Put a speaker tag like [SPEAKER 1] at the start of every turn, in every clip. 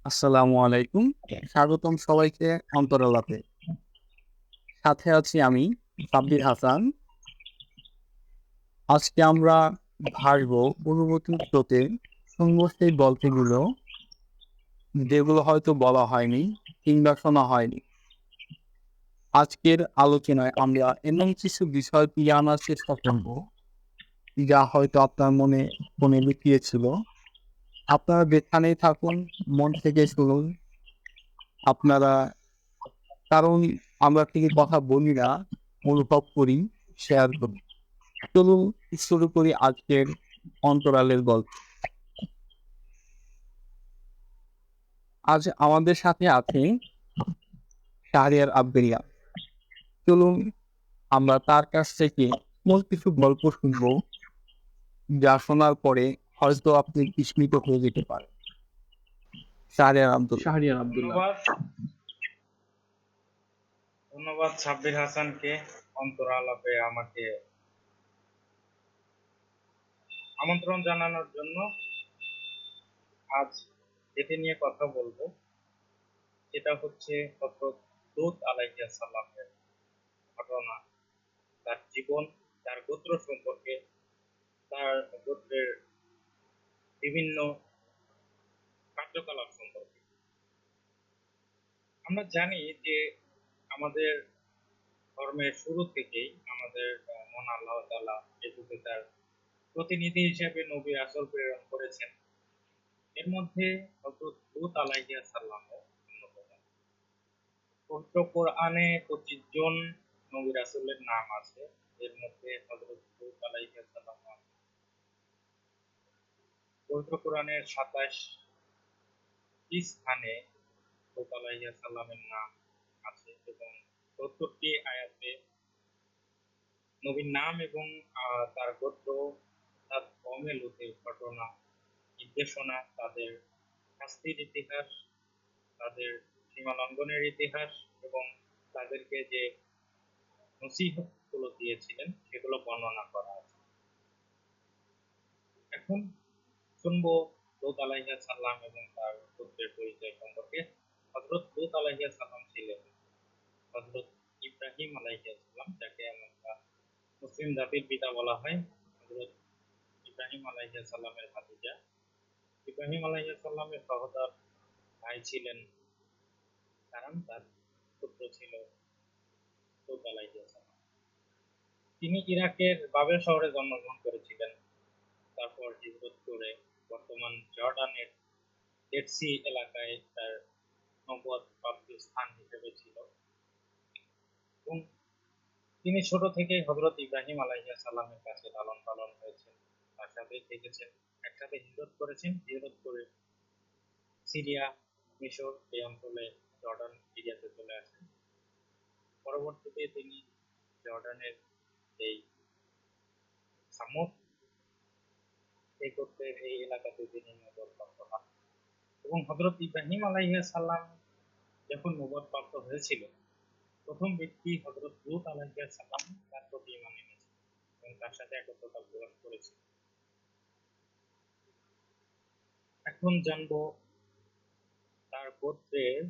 [SPEAKER 1] আসসালামু আলাইকুম। স্বাগতম সবাইকে অন্তরালাপে। সাথে আছি আমি সাব্বির হাসান। আজকে আমরা ভাসবো পূর্ববর্তী স্রোতে, শুনবো সেই গল্পগুলো যেগুলো হয়তো বলা হয়নি কিংবা শোনা হয়নি। আজকের আলোচনায় আমরা এমন কিছু বিষয় নিয়ে আনার চেষ্টা করব যা হয়তো আপনার মনে লুকিয়ে ছিল। আপনারা যেখানেই থাকুন মন থেকে শুনুন। আপনারা কারণ আমরা থেকে কথা বলি না, অনুভব করি, শেয়ার করি। চলুন শুরু করি আজকের অন্তরালের গল্প। আজ আমাদের সাথে আছে শাহরিয়ার আব্দুল্লাহ। চলুন আমরা তার কাছ থেকে মূল কিছু গল্প শুনবো, যা শোনার পরে হয়তো আপনি বিস্মিত হয়ে যেতে পারেন। শাহরিয়ার আব্দুল্লাহ।
[SPEAKER 2] শাহরিয়ার আব্দুল্লাহ।
[SPEAKER 3] ধন্যবাদ ধন্যবাদ সাব্বির হাসানকে অন্তরালাপে আমাকে আমন্ত্রণ জানানোর জন্য। আজ যেটি নিয়ে কথা বলবো সেটা হচ্ছে হযরত লূত আলাইহিস সালামের ঘটনা, তার জীবন, তার গোত্র সম্পর্কে, তার গোত্রের বিভিন্ন কার্যকলাপ সম্পর্কে। আমরা জানি যে আমাদের ধর্মের শুরু থেকেই আমাদের মহান আল্লাহ তাআলা এ যুগে তার প্রতিনিধি হিসেবে নবী রাসূল প্রেরণ করেছেন। এর মধ্যে হযরত লূত আলাইহিস সালামও অন্যতম। পবিত্র কোরআনে ২৫ জন নবী রাসূলের নাম আছে। এর মধ্যে হযরত লূত আলাইহিস সালাম পবিত্র কোরআনের ২৭ টি স্থানে লূত আলাইহিস সালামের নাম আছে এবং ৭০ টি আয়াতে নবীর নাম এবং তার গোত্র, তার কওমে লূতের ঘটনা, নির্দেশনা, তাদের শাস্তির ইতিহাস, তাদের সীমা লঙ্ঘনের ইতিহাস এবং তাদেরকে যে নসিহত গুলো দিয়েছিলেন সেগুলো বর্ণনা করা আছে। এখন শুনবো লূত আলাইহিস সালাম এবং তার গোত্রের পরিচয় সম্পর্কে। হযরত লূত আলাইহিস সালাম ছিলেন হযরত ইব্রাহিম আলাইহিস সালাম, যাকে আমরা মুসলিম জাতির পিতা বলা হয়। হযরত ইব্রাহিম আলাইহিস সালামের ভাতিজা। ইব্রাহিম আলাইহিস সালামের সহোদর ভাই ছিলেন হারান, তার পুত্র ছিল লূত আলাইহিস সালাম। তিনি ইরাকের বাবেল শহরে জন্মগ্রহণ করেছিলেন। তারপর হিজরত করে বর্তমান জর্ডানের ডেড সি এলাকায় তার নবুয়ত প্রাপ্ত স্থান হিসেবে ছিল এবং তিনি ছোট থেকেই হযরত ইব্রাহিম আলাইহিস সালামের কাছে লালন পালন হয়েছেন, তার সাথেই থেকেছেন, একসাথে হিজরত করেছেন। হিজরত করে সিরিয়া, মিশর এই অঞ্চলে জর্ডান এরিয়াতে চলে আসেন। পরবর্তীতে তিনি জর্ডানের এই সামুদ এই গোত্রের এই এলাকাতে তিনি নবুয়ত প্রাপ্ত হন এবং হযরত ইব্রাহিম আলাইহিস সালাম যখন নবুয়ত প্রাপ্ত হয়েছিল, প্রথম ব্যক্তি হযরত লূত আলাইহিস সালাম তার প্রতি ঈমান এনেছে এবং তার সাথে একত্রতা প্রকাশ করেছে। এখন জানবো তার গোত্রের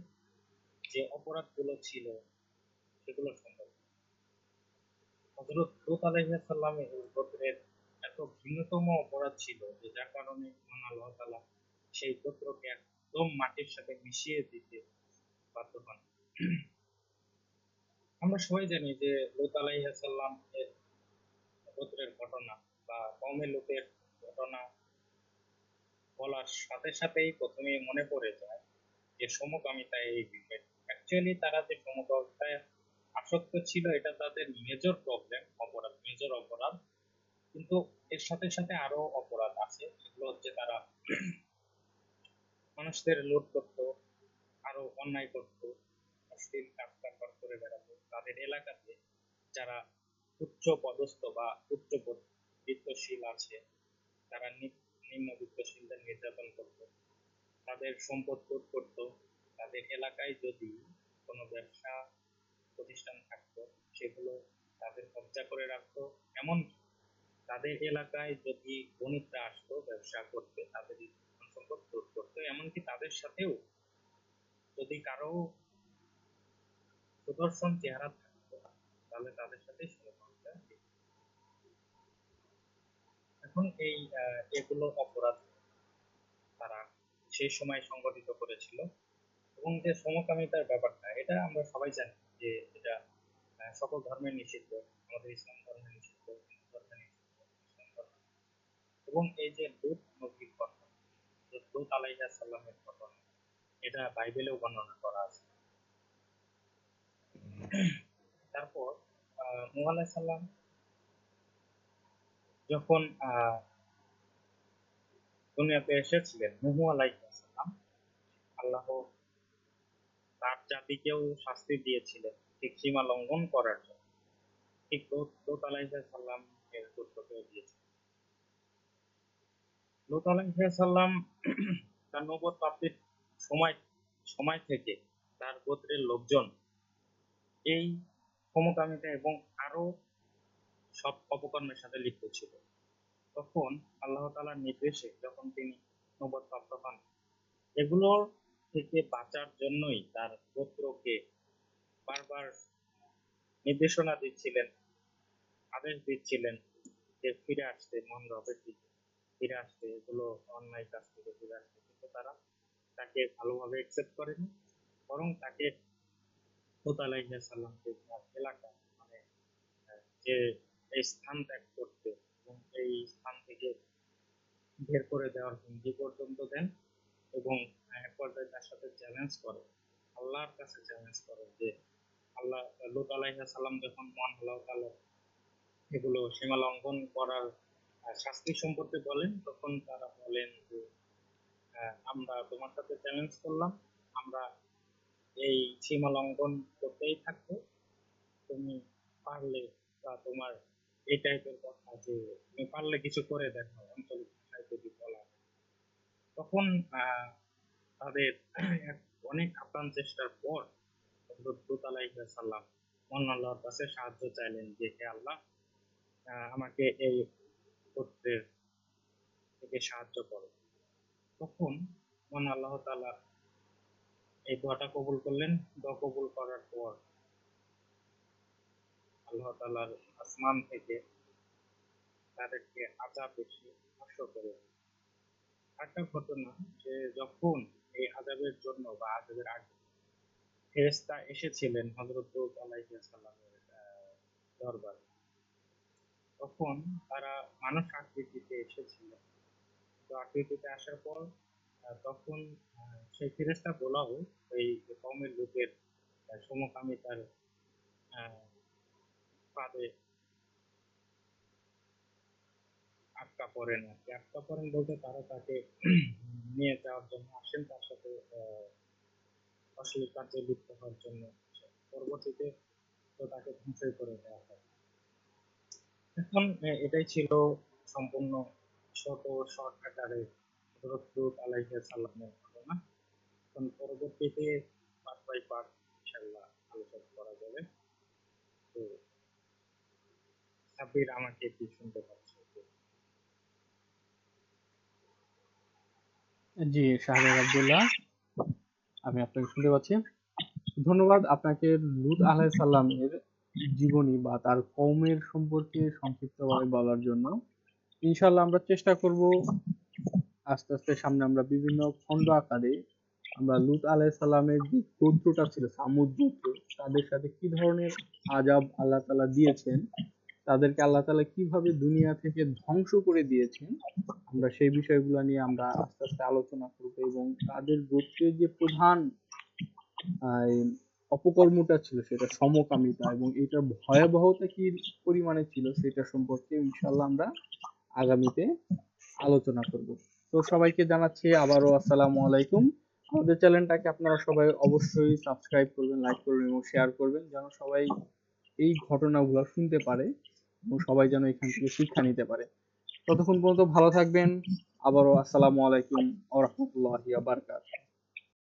[SPEAKER 3] যে অপরাধগুলো ছিল সেগুলো সম্পর্কে। হযরত লূত আলাইহিস সালামের গোত্রের এত ভিন্নতম অপরাধ ছিল যে যার কারণে মহান আল্লাহ তাআলা সেই গোত্রকে একদম মাটির সাথে মিশিয়ে দিতে বাধ্য হন। আমরা সবাই জানি যে লূত আলাইহিস সালাম এর গোত্রের ঘটনা বা কওমে লূতের ঘটনা বলার সাথে সাথেই প্রথমেই মনে পড়ে যায় যে সমকামিতা এই বিষয়। অ্যাকচুয়ালি তারা যে সমকামিতায় আসক্ত ছিল এটা তাদের মেজর প্রবলেম, অপরাধ, মেজর অপরাধ। কিন্তু এর সাথে সাথে আরো অপরাধ আছে, সেগুলো হচ্ছে তারা মানুষদের লুট করতো, আরো অন্যায় করতো, অশ্লীল কাজ কারবার করে বেড়াতো তাদের এলাকাতে। যারা উচ্চ পদস্থ বা উচ্চ বিত্তশীল আছে তারা নিম্ন বিত্তশীলদের নির্যাতন করতো, তাদের সম্পদ লুট করতো। তাদের এলাকায় যদি কোনো ব্যবসা প্রতিষ্ঠান থাকতো সেগুলো তাদের কব্জা করে রাখতো। এমনকি তাদের এলাকায় যদি বণিকরা আসতো ব্যবসা করতে তাদের সম্পদ লুট করতো, এমনকি তাদের সাথেও যদি কারো সুদর্শন চেহারা থাকতো তাহলে তাদের সাথে সমকামিতা লিপ্ত। এখন এগুলো অপরাধ তারা সেই সময় সংগঠিত করেছিল। এবং যে সমকামিতার ব্যাপারটা এটা আমরা সবাই জানি যে এটা সকল ধর্মে নিষিদ্ধ। আমাদের ইসলাম ধর্মে নিষিদ্ধ, হিন্দু ধর্মে নিষিদ্ধ, মুসলিম ধর্মে। এবং এই যে লূত নবীর ঘটনা, লূত আলাইহিস সালামের ঘটনা, এটা বাইবেলেও বর্ণনা করা আছে। তারপর নূহ আলাইহিস সালাম যখন দুনিয়াতে এসেছিলেন, নূহ আলাইহিস সালাম, আল্লাহ তার জাতিকেও শাস্তি দিয়েছিলেন ঠিক সীমা লঙ্ঘন করার জন্য। ঠিক লূত আলাইহিস সালাম এর গোত্রকেও দিয়েছিলেন। লূত আলাইহিস সালাম তার নবুয়ত প্রাপ্তির সময় সময় থেকে তার গোত্রের লোকজন এই সমকামিতা এবং আরো সব অপকর্মের সাথে লিপ্ত ছিল। তখন আল্লাহ তাআলার নির্দেশে যখন তিনি নবুয়ত প্রাপ্ত হন, এগুলোর থেকে বাঁচার জন্যই তার গোত্রকে বারবার নির্দেশনা দিচ্ছিলেন, আদেশ দিচ্ছিলেন যে ফিরে আসতে, মহান রবের দিকে ফিরে আসতে, এগুলো অন্যায় কাজ থেকে ফিরে আসতে। কিন্তু তারা তাকে ভালোভাবে একসেপ্ট করেনি, বরং তাকে লূত আলাইহিস সালামকে তার এলাকা, মানে যে এই স্থান ত্যাগ করতে এবং এই স্থান থেকে বের করে দেওয়ার হুমকি পর্যন্ত দেন। এবং এক পর্যায়ে তার সাথে চ্যালেঞ্জ করে, আল্লাহর কাছে চ্যালেঞ্জ করে যে আল্লাহ, লূত আলাইহিস সালাম যখন মহান আল্লাহ তাআলা এগুলো সীমা লঙ্ঘন করার শাস্তি সম্পর্কে বলেন, তখন তারা বলেন যে আমরা তোমার সাথে চ্যালেঞ্জ করলাম, আমরা এই সীমা লঙ্ঘন করতেই থাকবো, তুমি পারলে বা তোমার এই টাইপের কথা যে তুমি পারলে কিছু করে দেখো, আঞ্চলিক ভাষায় যদি বলা হয়। তখন তাদের অনেক আপ্রাণ চেষ্টার পর হযরত লূত আলাইহিস সালাম মহান আল্লাহর কাছে সাহায্য চাইলেন যে হে আল্লাহ, আমাকে এই গোত্রের থেকে সাহায্য করো। তখন মহান আল্লাহ তাআলা এই দোয়াটা কবুল করলেন। দোয়া কবুল করার পর আল্লাহ তাআলার আসমান থেকে তাদেরকে আযাব এসে স্পর্শ করে। একটা ঘটনা যে যখন এই আযাবের জন্য বা আযাবের আগে ফেরেশতা এসেছিলেন হযরত লূত আলাইহিস সালামের দরবারে, তখন তারা মানুষ আকৃতিতে এসেছিলেন। তো আকৃতিতে আসার পর তখন সেই ফেরেশতাগুলাও এই কওমের লোকের সমকামিতার ফাঁদে আটকা পড়েন আর কি। আটকা পড়েন বলতে তারা তাকে নিয়ে যাওয়ার জন্য আসেন, তার সাথে অশ্লীল কার্যে লিপ্ত হওয়ার জন্য। পরবর্তীতে তো তাকে ধ্বংসই করে দেওয়া হয়। এখন এটাই ছিল সম্পূর্ণ ছোট শর্ট আকারে হযরত লূত আলাইহিস সালামের ঘটনা। এখন পরবর্তীতে পার্ট বাই পার্ট ইনশাআল্লাহ আলোচনা করা যাবে। তো সাব্বির আমাকে কি শুনতে পাচ্ছে?
[SPEAKER 1] জি, শাহরিয়ার আব্দুল্লাহ, আমি আপনাকে শুনতে পাচ্ছি। ধন্যবাদ আপনাকে লূত আলাইহিস সালামের জীবনী বা তার কওমের সম্পর্কে সংক্ষিপ্তভাবে বলার জন্য। ইনশাআল্লাহ আমরা চেষ্টা করব আস্তে আস্তে সামনে আমরা বিভিন্ন খণ্ড আকারে আমরা লূত আলাইহিস সালামের যে গোত্রটা ছিল সামুদ গোত্র, তাদের সাথে কি ধরনের আযাব আল্লাহ তাআলা দিয়েছেন, তাদেরকে আল্লাহ তাআলা কিভাবে দুনিয়া থেকে ধ্বংস করে দিয়েছেন, আমরা সেই বিষয়গুলো নিয়ে আমরা আস্তে আস্তে আলোচনা করব। এবং তাদের গোত্রের যে প্রধান এই অপকর্মটা ছিল সেটা সমকামিতা, এবং এটার ভয়াবহতা কি পরিমাণে ছিল সেটা সম্পর্কে ইনশাআল্লাহ আমরা আগামীতে আলোচনা করব। তো সবাইকে জানাচ্ছি আবারও আসসালামু আলাইকুম। আমাদের চ্যানেলটাকে আপনারা সবাই অবশ্যই সাবস্ক্রাইব করবেন, লাইক করবেন এবং শেয়ার করবেন, যেন সবাই এই ঘটনাগুলো শুনতে পারে এবং সবাই যেন এখান থেকে শিক্ষা নিতে পারে। ততক্ষণ পর্যন্ত ভালো থাকবেন। আবারও আসসালামু আলাইকুম ওয়া রাহমাতুল্লাহি ওয়া বারাকাতুহু।